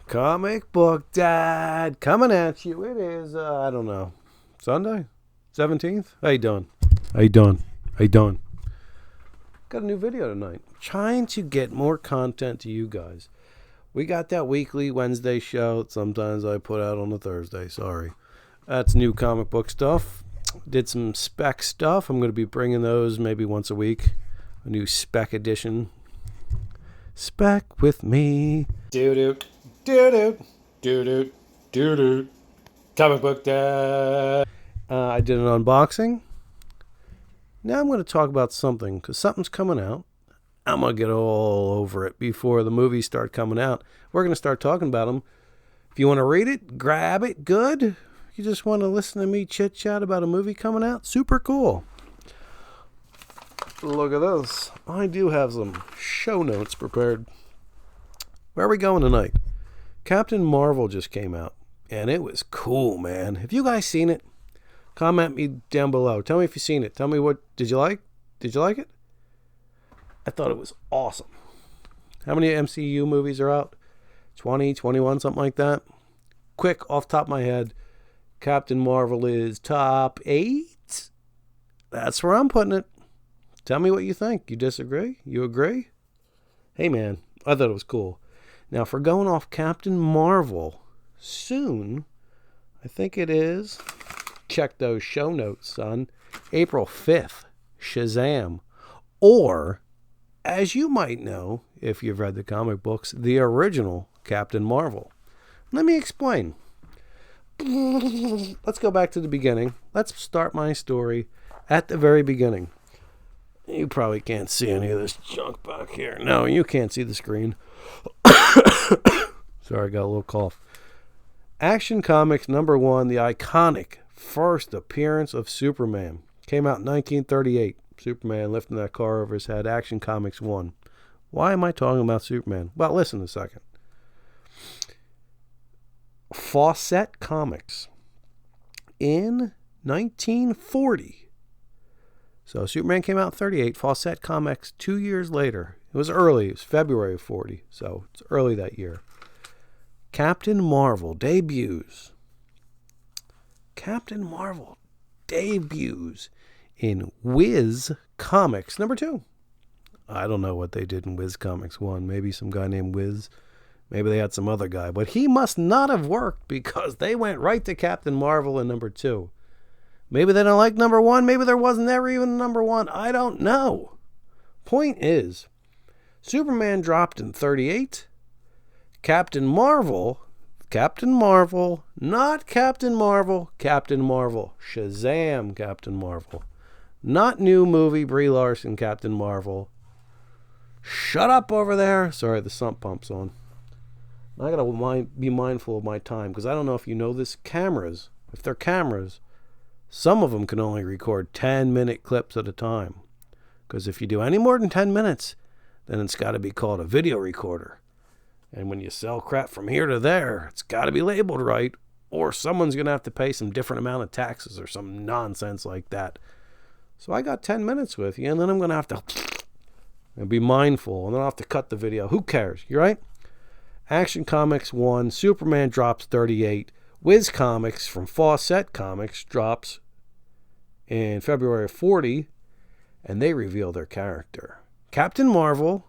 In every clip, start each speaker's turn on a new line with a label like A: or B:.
A: Comic Book Dad coming at you. It is, I don't know, Sunday? 17th? How you doing? How you doing? How you doing? Got a new video tonight. Trying to get more content to you guys. We got that weekly Wednesday show that sometimes I put out on a Thursday. Sorry. That's new comic book stuff. Did some spec stuff. I'm going to be bringing those maybe once a week. A new spec edition. Spec with me. Doo-doo. Doo-doo. Doo-doo. Doo-doo. Comic Book Dad. I did an unboxing. Now I'm going to talk about something, because something's coming out. I'm going to get all over it before the movies start coming out. We're going to start talking about them. If you want to read it, grab it. Good. If you just want to listen to me chit-chat about a movie coming out, super cool. Look at this. I do have some show notes prepared. Where are we going tonight? Captain Marvel just came out, and it was cool, man. Have you guys seen it? Comment me down below. Tell me if you've seen it. Tell me what did you like? Did you like it? I thought it was awesome. How many MCU movies are out? 20, 21, something like that. Quick, off the top of my head, Captain Marvel is top 8. That's where I'm putting it. Tell me what you think. You disagree? You agree? Hey, man, I thought it was cool. Now, if we're going off Captain Marvel soon, I think it is, check those show notes, son, April 5th, Shazam. Or, as you might know, if you've read the comic books, the original Captain Marvel. Let me explain. Let's go back to the beginning. Let's start my story at the very beginning. You probably can't see any of this junk back here. No, you can't see the screen. Sorry, I got a little cough. Action Comics #1, the iconic first appearance of Superman. Came out in 1938. Superman lifting that car over his head. Action Comics 1. Why am I talking about Superman? Well, listen a second. Fawcett Comics. In 1940. So Superman came out in 38. Fawcett Comics 2 years later. It was early. It was February of 40. So it's early that year. Captain Marvel debuts. Captain Marvel debuts in Whiz Comics #2. I don't know what they did in Whiz Comics 1. Maybe some guy named Whiz. Maybe they had some other guy. But he must not have worked, because they went right to Captain Marvel in #2. Maybe they don't like #1. Maybe there wasn't ever even #1. I don't know. Point is, Superman dropped in 38. Captain Marvel, not Captain Marvel, Captain Marvel. Shazam, Captain Marvel. Not new movie, Brie Larson, Captain Marvel. Shut up over there. Sorry, the sump pump's on. I gotta be mindful of my time, because I don't know if you know this. Cameras, if they're cameras, some of them can only record 10-minute clips at a time. Because if you do any more than 10 minutes, then it's got to be called a video recorder. And when you sell crap from here to there, it's got to be labeled right, or someone's going to have to pay some different amount of taxes or some nonsense like that. So I got 10 minutes with you, and then I'm going to have to be mindful, and then I'll have to cut the video. Who cares? You right? Action Comics 1, Superman drops 38. Whiz Comics from Fawcett Comics drops in February of 40, and they reveal their character. Captain Marvel,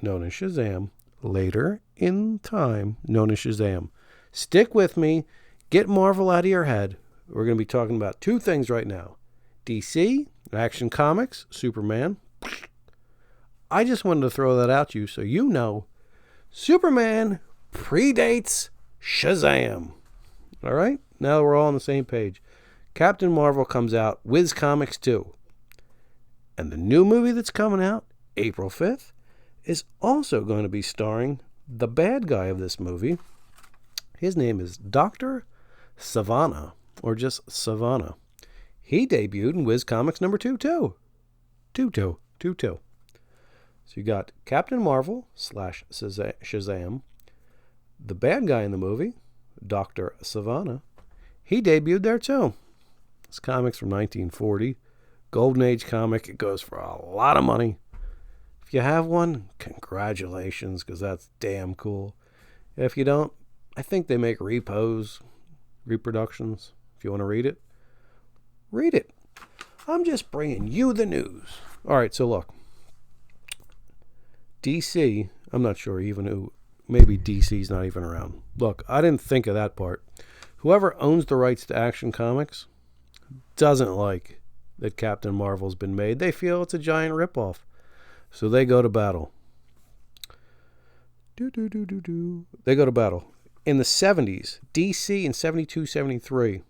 A: known as Shazam, later in time, known as Shazam. Stick with me. Get Marvel out of your head. We're going to be talking about two things right now. DC, Action Comics, Superman. I just wanted to throw that out to you so you know Superman predates Shazam. All right? Now we're all on the same page. Captain Marvel comes out, Whiz Comics 2. And the new movie that's coming out, April 5th, is also going to be starring the bad guy of this movie. His name is Dr. Savannah, or just Savannah. He debuted in Whiz Comics #2 too. 2. So you got Captain Marvel / Shazam. The bad guy in the movie, Dr. Savannah, he debuted there too. This comic's from 1940. Golden Age comic. It goes for a lot of money. If you have one, congratulations, because that's damn cool. If you don't, I think they make reproductions. If you want to read it, read it. I'm just bringing you the news. All right, so look. DC, I'm not sure even who, maybe DC's not even around. Look, I didn't think of that part. Whoever owns the rights to Action Comics doesn't like that Captain Marvel's been made. They feel it's a giant ripoff. So they go to battle. They go to battle. In the 70s, DC in 72, 73,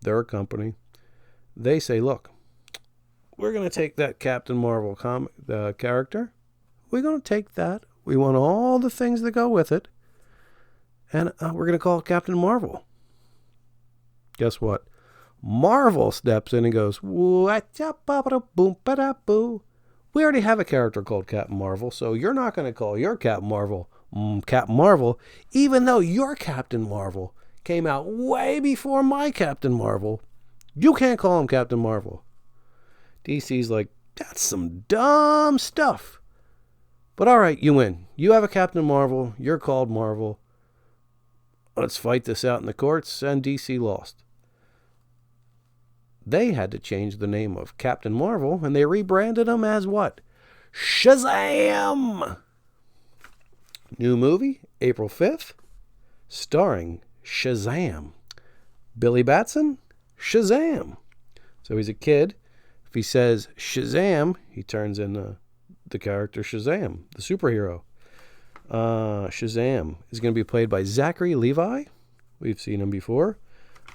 A: they're a company. They say, look, we're going to take that Captain Marvel character. We're going to take that. We want all the things that go with it. And we're going to call it Captain Marvel. Guess what? Marvel steps in and goes, what's up, boom, ba-da-boo. We already have a character called Captain Marvel, so you're not going to call your Captain Marvel Captain Marvel, even though your Captain Marvel came out way before my Captain Marvel. You can't call him Captain Marvel. DC's like, that's some dumb stuff. But all right, you win. You have a Captain Marvel. You're called Marvel. Let's fight this out in the courts, and DC lost. They had to change the name of Captain Marvel, and they rebranded him as what? Shazam! New movie, April 5th, starring Shazam. Billy Batson, Shazam. So he's a kid. If he says Shazam, he turns into the character Shazam, the superhero. Shazam is going to be played by Zachary Levi. We've seen him before.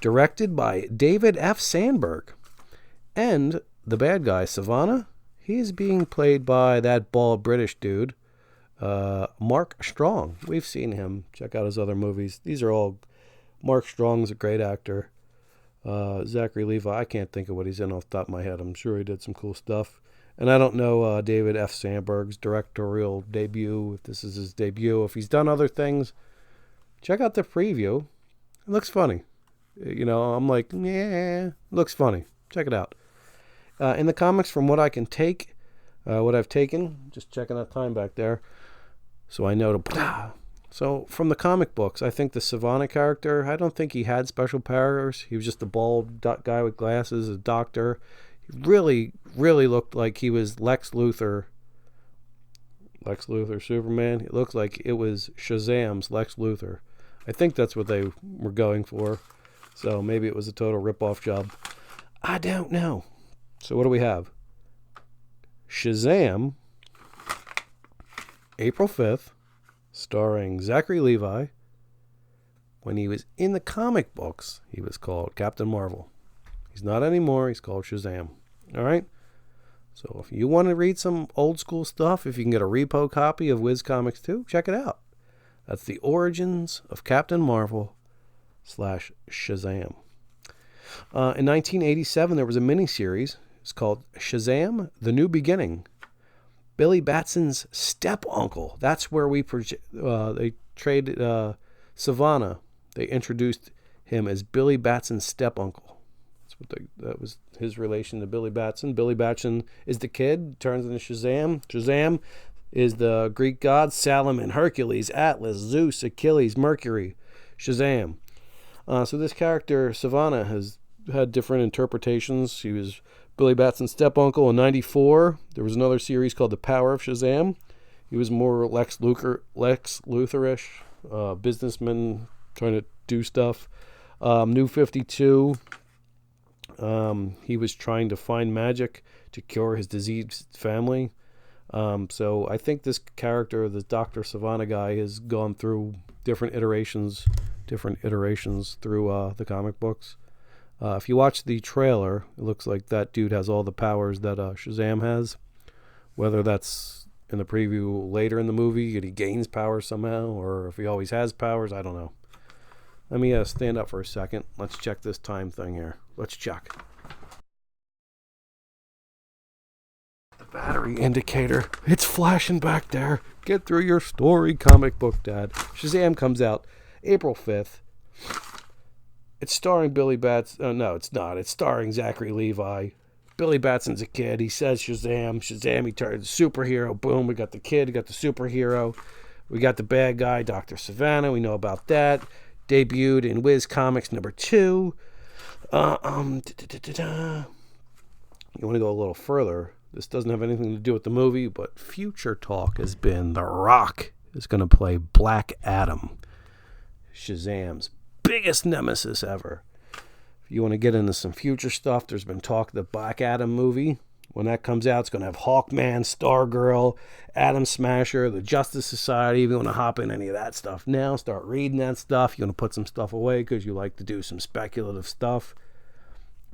A: Directed by David F. Sandberg. And the bad guy, Savannah, he is being played by that bald British dude, Mark Strong. We've seen him. Check out his other movies. These are all... Mark Strong's a great actor. Zachary Levi, I can't think of what he's in off the top of my head. I'm sure he did some cool stuff. And I don't know David F. Sandberg's directorial debut, if this is his debut. If he's done other things, check out the preview. It looks funny. You know, I'm like, yeah, looks funny. Check it out. In the comics, from what I can take, what I've taken, just checking that time back there, so I know to... So, from the comic books, I think the Savannah character, I don't think he had special powers. He was just a bald guy with glasses, a doctor. He really, really looked like he was Lex Luthor, Superman. It looked like it was Shazam's Lex Luthor. I think that's what they were going for. So maybe it was a total rip-off job. I don't know. So what do we have? Shazam, April 5th, starring Zachary Levi. When he was in the comic books, he was called Captain Marvel. He's not anymore. He's called Shazam. All right? So if you want to read some old school stuff, if you can get a repo copy of Wiz Comics 2, check it out. That's the origins of Captain Marvel / Shazam. In 1987, there was a miniseries. It's called Shazam, The New Beginning. Billy Batson's step-uncle. That's where they traded Savannah. They introduced him as Billy Batson's step-uncle. That was his relation to Billy Batson. Billy Batson is the kid, turns into Shazam. Shazam is the Greek gods, Salomon, Hercules, Atlas, Zeus, Achilles, Mercury. Shazam. So this character, Savannah, has had different interpretations. He was Billy Batson's step-uncle in 94. There was another series called The Power of Shazam. He was more Lex Luthor-ish, businessman trying to do stuff. New 52, he was trying to find magic to cure his diseased family. So I think this character, this Dr. Savannah guy, has gone through different iterations through the comic books. If you watch the trailer, it looks like that dude has all the powers that Shazam has. Whether that's in the preview later in the movie and he gains powers somehow, or if he always has powers, I don't know. Let me stand up for a second. Let's check this time thing here. Let's check. The battery indicator. It's flashing back there. Get through your story, comic book dad. Shazam comes out April 5th. It's starring Billy Batson. No, it's not. It's starring Zachary Levi. Billy Batson's a kid. He says Shazam. Shazam, he turns superhero. Boom, we got the kid, we got the superhero. We got the bad guy, Dr. Savannah. We know about that. Debuted in Wiz Comics #2. You want to go a little further. This doesn't have anything to do with the movie, but future talk has been The Rock is going to play Black Adam, Shazam's biggest nemesis ever. If you want to get into some future stuff, there's been talk of the Black Adam movie. When that comes out, it's going to have Hawkman, Stargirl, Atom Smasher, the Justice Society. If you want to hop in any of that stuff now, start reading that stuff. You want to put some stuff away because you like to do some speculative stuff.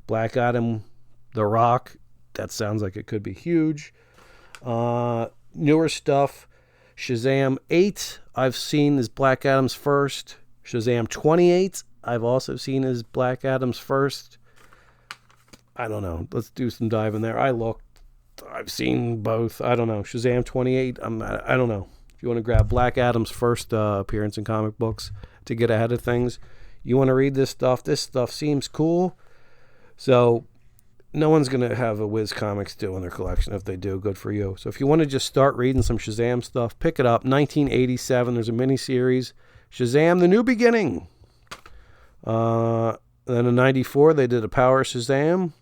A: Black Adam, The Rock, that sounds like it could be huge. Newer stuff, Shazam 8, I've seen as Black Adam's first. Shazam 28, I've also seen as Black Adam's first. I don't know. Let's do some diving there. I've seen both. I don't know. Shazam 28, I don't know. If you want to grab Black Adam's first appearance in comic books to get ahead of things, you want to read this stuff seems cool. So no one's going to have a Wiz Comics do in their collection. If they do, good for you. So if you want to just start reading some Shazam stuff, pick it up. 1987, there's a miniseries, Shazam, The New Beginning. Then in 94, they did a Power Shazam.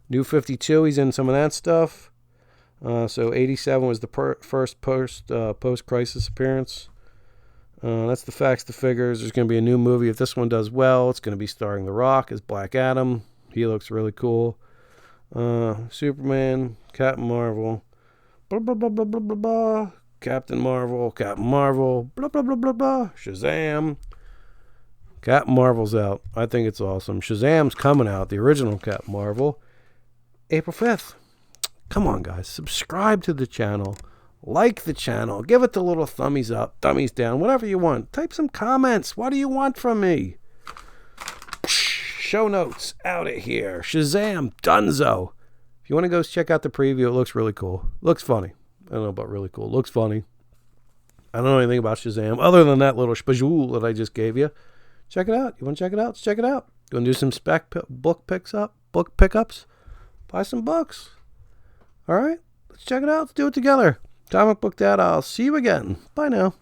A: New 52, he's in some of that stuff. So 87 was the first post-crisis appearance. That's the facts, the figures. There's going to be a new movie. If this one does well, it's going to be starring The Rock as Black Adam. He looks really cool. Superman, Captain Marvel, blah, blah, blah, blah, blah, blah, blah. Captain Marvel, blah, blah, blah, blah, blah. Shazam. Captain Marvel's out. I think it's awesome. Shazam's coming out, the original Captain Marvel, April 5th. Come on, guys. Subscribe to the channel. Like the channel. Give it the little thummies up, thummies down, whatever you want. Type some comments. What do you want from me? Show notes. Out of here. Shazam. Dunzo. If you want to go check out the preview, it looks really cool. Looks funny. I don't know about really cool. Looks funny. I don't know anything about Shazam other than that little spazool that I just gave you. Check it out. You want to check it out? Let's check it out. You want to do some book pickups? Buy some books. All right. Let's check it out. Let's do it together. Comic Book Dad, I'll see you again. Bye now.